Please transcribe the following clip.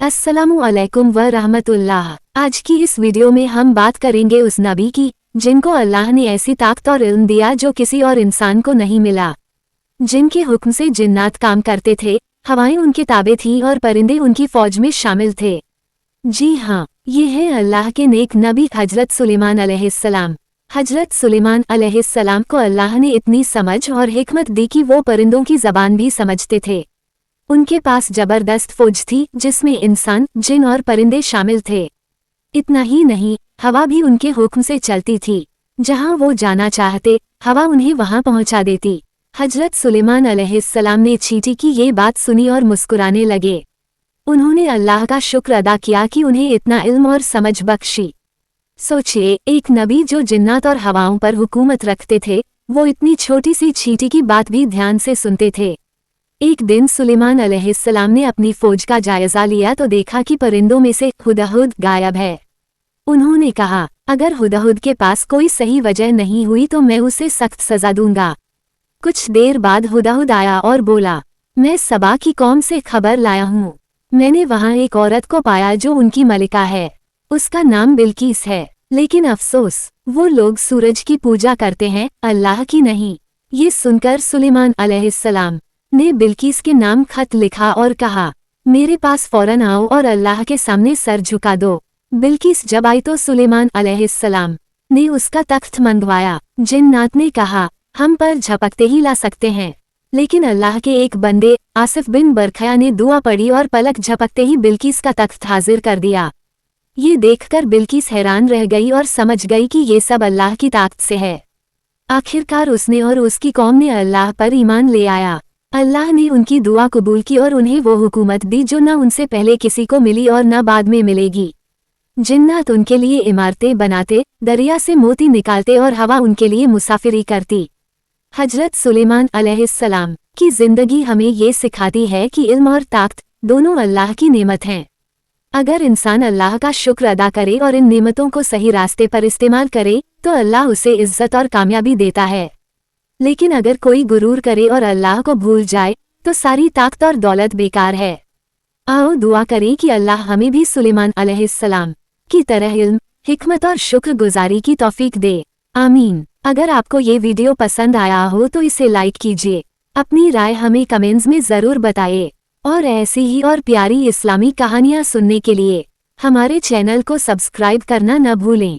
अस्सलामु अलैकुम व रहमतुल्लाह। आज की इस वीडियो में हम बात करेंगे उस नबी की जिनको अल्लाह ने ऐसी ताकत और इल्म दिया जो किसी और इंसान को नहीं मिला, जिनके हुक्म से जिन्नात काम करते थे, हवाएं उनके ताबे थी और परिंदे उनकी फौज में शामिल थे। जी हाँ, ये है अल्लाह के नेक नबी हजरत सुलेमान अलैहिस्सलाम। हजरत सुलेमान अलैहिस्सलाम को अल्लाह ने इतनी समझ और हिकमत दी कि वो परिंदों की ज़बान भी समझते थे। उनके पास जबरदस्त फौज थी जिसमें इंसान, जिन और परिंदे शामिल थे। इतना ही नहीं, हवा भी उनके हुक्म से चलती थी। जहां वो जाना चाहते, हवा उन्हें वहां पहुंचा देती। हजरत सुलेमान अलैहिस्सलाम ने चींटी की ये बात सुनी और मुस्कुराने लगे। उन्होंने अल्लाह का शुक्र अदा किया कि उन्हें इतना इल्म और समझ बख्शी। सोचिए, एक नबी जो जिन्नात और हवाओं पर हुकूमत रखते थे, वो इतनी छोटी सी चींटी की बात भी ध्यान से सुनते थे। एक दिन सुलेमान अलैहिस्सलाम ने अपनी फौज का जायजा लिया तो देखा कि परिंदों में से हुदहुद गायब है। उन्होंने कहा, अगर हुदहुद के पास कोई सही वजह नहीं हुई तो मैं उसे सख्त सजा दूंगा। कुछ देर बाद हुदहुद आया और बोला, मैं सबा की कौम से खबर लाया हूँ। मैंने वहाँ एक औरत को पाया जो उनकी मलिका है। उसका नाम बिल्किस है, लेकिन अफसोस, वो लोग सूरज की पूजा करते हैं, अल्लाह की नहीं। ये सुनकर सुलेमान अलैहिस्सलाम ने बिल्किस के नाम खत लिखा और कहा, मेरे पास फौरन आओ और अल्लाह के सामने सर झुका दो। बिल्किस जब आई तो सुलेमान अलैहिस्सलाम ने उसका तख्त मंगवाया। जिन्नात ने कहा, हम पर झपकते ही ला सकते हैं, लेकिन अल्लाह के एक बंदे आसिफ बिन बरखया ने दुआ पढ़ी और पलक झपकते ही बिल्किस का तख्त हाजिर कर दिया। ये देखकर बिल्किस हैरान रह गई और समझ गई कि ये सब अल्लाह की ताकत से है। आखिरकार उसने और उसकी कौम ने अल्लाह पर ईमान ले आया। अल्लाह ने उनकी दुआ कबूल की और उन्हें वो हुकूमत दी जो न उनसे पहले किसी को मिली और न बाद में मिलेगी। जिन्नात उनके लिए इमारतें बनाते, दरिया से मोती निकालते और हवा उनके लिए मुसाफिरी करती। हजरत सुलेमान अलैहिस्सलाम की जिंदगी हमें ये सिखाती है कि इल्म और ताकत दोनों अल्लाह की नेमत हैं। अगर इंसान अल्लाह का शुक्र अदा करे और इन नेमतों को सही रास्ते पर इस्तेमाल करे तो अल्लाह उसे इज्जत और कामयाबी देता है। लेकिन अगर कोई गुरूर करे और अल्लाह को भूल जाए तो सारी ताकत और दौलत बेकार है। आओ दुआ करें कि अल्लाह हमें भी सुलेमान अलैहिस्सलाम की तरह इल्म, हिकमत और शुक्रगुजारी की तौफीक दे। आमीन। अगर आपको ये वीडियो पसंद आया हो तो इसे लाइक कीजिए। अपनी राय हमें कमेंट्स में ज़रूर बताइए और ऐसी ही और प्यारी इस्लामी कहानियाँ सुनने के लिए हमारे चैनल को सब्सक्राइब करना न भूलें।